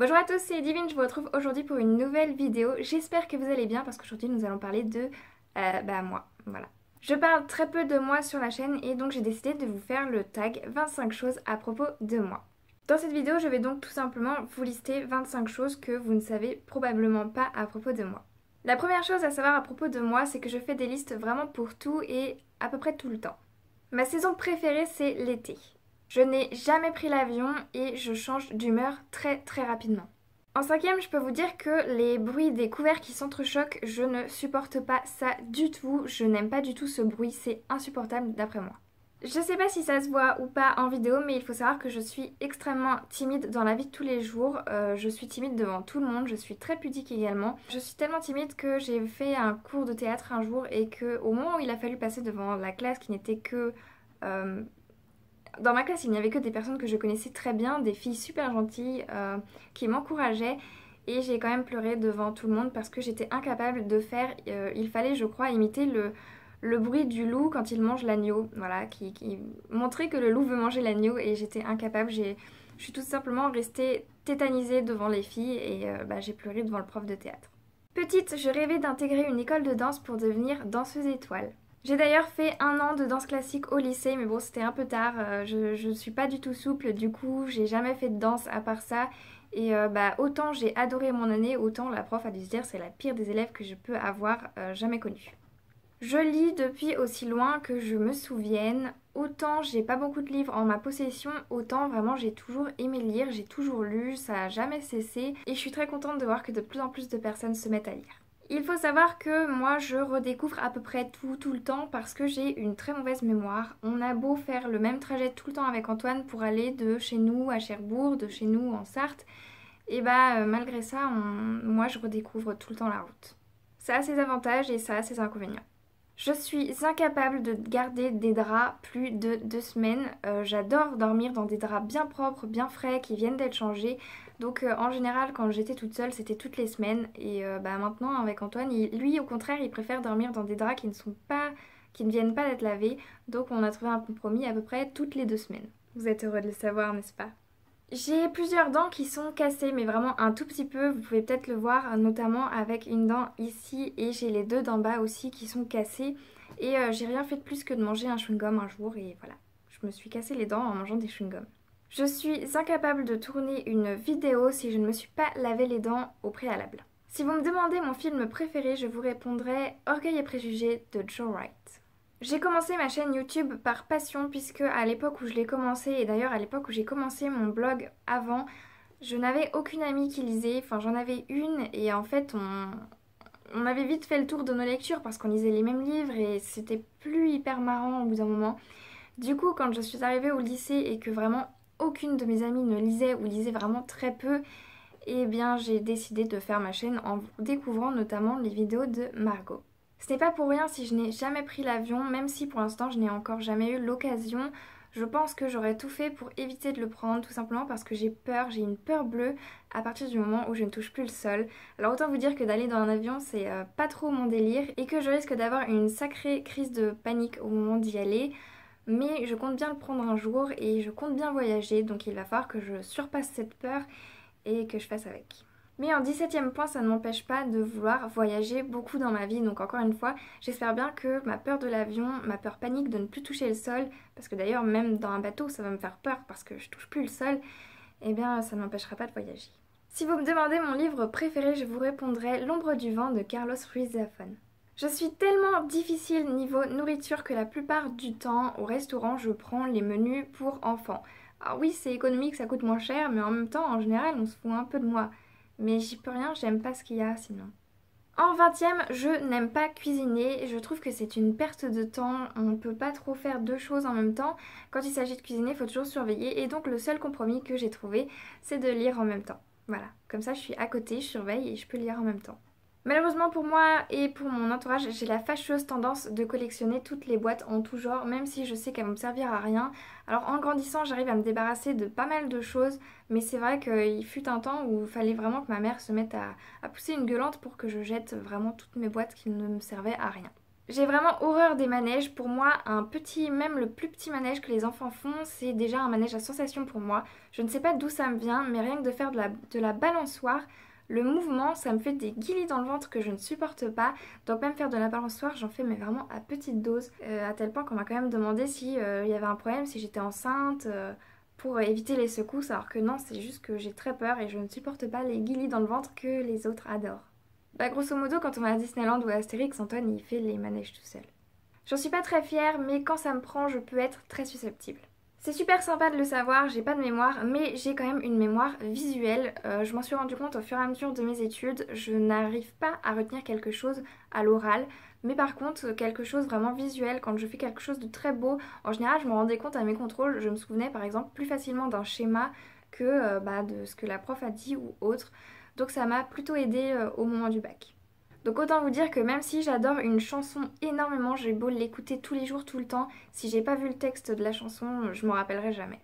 Bonjour à tous, c'est Divine, je vous retrouve aujourd'hui pour une nouvelle vidéo. J'espère que vous allez bien parce qu'aujourd'hui nous allons parler de moi, voilà. Je parle très peu de moi sur la chaîne et donc j'ai décidé de vous faire le tag 25 choses à propos de moi. Dans cette vidéo, je vais donc tout simplement vous lister 25 choses que vous ne savez probablement pas à propos de moi. La première chose à savoir à propos de moi, c'est que je fais des listes vraiment pour tout et à peu près tout le temps. Ma saison préférée, c'est l'été. Je n'ai jamais pris l'avion et je change d'humeur très rapidement. En cinquième, je peux vous dire que les bruits des couverts qui s'entrechoquent, je ne supporte pas ça du tout. Je n'aime pas du tout ce bruit, c'est insupportable d'après moi. Je sais pas si ça se voit ou pas en vidéo, mais il faut savoir que je suis extrêmement timide dans la vie de tous les jours. Je suis timide devant tout le monde, je suis très pudique également. Je suis tellement timide que j'ai fait un cours de théâtre un jour et que au moment où il a fallu passer devant la classe qui n'était que... dans ma classe, il n'y avait que des personnes que je connaissais très bien, des filles super gentilles qui m'encourageaient. Et j'ai quand même pleuré devant tout le monde parce que j'étais incapable de faire... il fallait, je crois, imiter le bruit du loup quand il mange l'agneau. Voilà, qui montrait que le loup veut manger l'agneau et j'étais incapable. Je suis tout simplement restée tétanisée devant les filles et j'ai pleuré devant le prof de théâtre. Petite, je rêvais d'intégrer une école de danse pour devenir danseuse étoile. J'ai d'ailleurs fait 1 an de danse classique au lycée, mais bon, c'était un peu tard. Je ne suis pas du tout souple, du coup, j'ai jamais fait de danse à part ça. Et autant j'ai adoré mon année, autant la prof a dû se dire c'est la pire des élèves que je peux avoir jamais connue. Je lis depuis aussi loin que je me souvienne. Autant j'ai pas beaucoup de livres en ma possession, autant vraiment j'ai toujours aimé lire, j'ai toujours lu, ça a jamais cessé. Et je suis très contente de voir que de plus en plus de personnes se mettent à lire. Il faut savoir que moi je redécouvre à peu près tout le temps parce que j'ai une très mauvaise mémoire. On a beau faire le même trajet tout le temps avec Antoine pour aller de chez nous à Cherbourg, de chez nous en Sarthe, et malgré ça, moi je redécouvre tout le temps la route. Ça a ses avantages et ça a ses inconvénients. Je suis incapable de garder des draps plus de 2 semaines. J'adore dormir dans des draps bien propres, bien frais, qui viennent d'être changés. Donc en général, quand j'étais toute seule, c'était toutes les semaines. Et maintenant, avec Antoine, lui au contraire, il préfère dormir dans des draps qui ne viennent pas d'être lavés. Donc on a trouvé un compromis à peu près toutes les 2 semaines. Vous êtes heureux de le savoir, n'est-ce pas? J'ai plusieurs dents qui sont cassées, mais vraiment un tout petit peu. Vous pouvez peut-être le voir, notamment avec une dent ici et j'ai les deux d'en bas aussi qui sont cassées. Et j'ai rien fait de plus que de manger un chewing-gum un jour et voilà. Je me suis cassé les dents en mangeant des chewing-gums. Je suis incapable de tourner une vidéo si je ne me suis pas lavé les dents au préalable. Si vous me demandez mon film préféré, je vous répondrai Orgueil et préjugés de Joe Wright. J'ai commencé ma chaîne YouTube par passion puisque à l'époque où je l'ai commencé et d'ailleurs à l'époque où j'ai commencé mon blog avant, je n'avais aucune amie qui lisait, enfin j'en avais une et en fait on avait vite fait le tour de nos lectures parce qu'on lisait les mêmes livres et c'était plus hyper marrant au bout d'un moment. Du coup quand je suis arrivée au lycée et que vraiment aucune de mes amies ne lisait ou lisait vraiment très peu, eh bien j'ai décidé de faire ma chaîne en découvrant notamment les vidéos de Margot. Ce n'est pas pour rien si je n'ai jamais pris l'avion, même si pour l'instant je n'ai encore jamais eu l'occasion. Je pense que j'aurais tout fait pour éviter de le prendre, tout simplement parce que j'ai peur, j'ai une peur bleue à partir du moment où je ne touche plus le sol. Alors autant vous dire que d'aller dans un avion c'est pas trop mon délire et que je risque d'avoir une sacrée crise de panique au moment d'y aller. Mais je compte bien le prendre un jour et je compte bien voyager, donc il va falloir que je surpasse cette peur et que je fasse avec. Mais en 17e point, ça ne m'empêche pas de vouloir voyager beaucoup dans ma vie. Donc encore une fois, j'espère bien que ma peur de l'avion, ma peur panique de ne plus toucher le sol, parce que d'ailleurs même dans un bateau ça va me faire peur parce que je touche plus le sol, eh bien ça ne m'empêchera pas de voyager. Si vous me demandez mon livre préféré, je vous répondrai L'ombre du vent de Carlos Ruiz Zafón. Je suis tellement difficile niveau nourriture que la plupart du temps au restaurant je prends les menus pour enfants. Alors oui c'est économique, ça coûte moins cher, mais en même temps en général on se fout un peu de moi. Mais j'y peux rien, j'aime pas ce qu'il y a sinon. En 20e, je n'aime pas cuisiner. Je trouve que c'est une perte de temps. On ne peut pas trop faire deux choses en même temps. Quand il s'agit de cuisiner, il faut toujours surveiller. Et donc le seul compromis que j'ai trouvé, c'est de lire en même temps. Voilà, comme ça je suis à côté, je surveille et je peux lire en même temps. Malheureusement pour moi et pour mon entourage, j'ai la fâcheuse tendance de collectionner toutes les boîtes en tout genre, même si je sais qu'elles vont me servir à rien. Alors en grandissant, j'arrive à me débarrasser de pas mal de choses, mais c'est vrai qu'il fut un temps où il fallait vraiment que ma mère se mette à pousser une gueulante pour que je jette vraiment toutes mes boîtes qui ne me servaient à rien. J'ai vraiment horreur des manèges. Pour moi, un petit, même le plus petit manège que les enfants font, c'est déjà un manège à sensation pour moi. Je ne sais pas d'où ça me vient, mais rien que de faire de la balançoire, le mouvement, ça me fait des guilis dans le ventre que je ne supporte pas. Donc même faire de la balançoire, j'en fais mais vraiment à petite dose. À tel point qu'on m'a quand même demandé si y avait un problème, si j'étais enceinte, pour éviter les secousses. Alors que non, c'est juste que j'ai très peur et je ne supporte pas les guilis dans le ventre que les autres adorent. Bah grosso modo, quand on va à Disneyland ou à Astérix, Antoine il fait les manèges tout seul. J'en suis pas très fière, mais quand ça me prend, je peux être très susceptible. C'est super sympa de le savoir, j'ai pas de mémoire, mais j'ai quand même une mémoire visuelle. Je m'en suis rendu compte au fur et à mesure de mes études, je n'arrive pas à retenir quelque chose à l'oral, mais par contre quelque chose vraiment visuel, quand je fais quelque chose de très beau, en général je me rendais compte à mes contrôles, je me souvenais par exemple plus facilement d'un schéma que de ce que la prof a dit ou autre. Donc ça m'a plutôt aidé au moment du bac. Donc autant vous dire que même si j'adore une chanson énormément, j'ai beau l'écouter tous les jours, tout le temps, si j'ai pas vu le texte de la chanson, je m'en rappellerai jamais.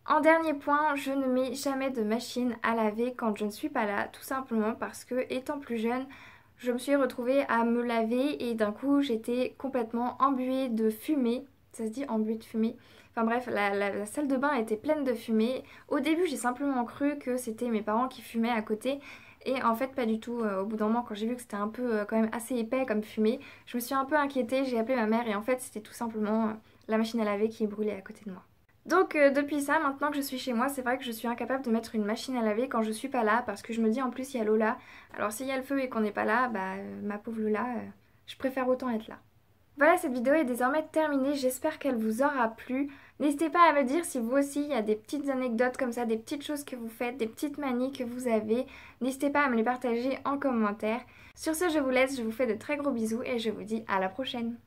En dernier point, je ne mets jamais de machine à laver quand je ne suis pas là, tout simplement parce que étant plus jeune, je me suis retrouvée à me laver et d'un coup j'étais complètement embuée de fumée. Ça se dit embuée de fumée. Enfin bref, la salle de bain était pleine de fumée. Au début, j'ai simplement cru que c'était mes parents qui fumaient à côté. Et en fait, pas du tout. Au bout d'un moment, quand j'ai vu que c'était un peu quand même assez épais comme fumée, je me suis un peu inquiétée. J'ai appelé ma mère et en fait, c'était tout simplement la machine à laver qui brûlait à côté de moi. Donc depuis ça, maintenant que je suis chez moi, c'est vrai que je suis incapable de mettre une machine à laver quand je suis pas là parce que je me dis en plus il y a Lola. Alors s'il y a le feu et qu'on n'est pas là, bah ma pauvre Lola, je préfère autant être là. Voilà, cette vidéo est désormais terminée, j'espère qu'elle vous aura plu. N'hésitez pas à me dire si vous aussi il y a des petites anecdotes comme ça, des petites choses que vous faites, des petites manies que vous avez. N'hésitez pas à me les partager en commentaire. Sur ce, je vous laisse, je vous fais de très gros bisous et je vous dis à la prochaine.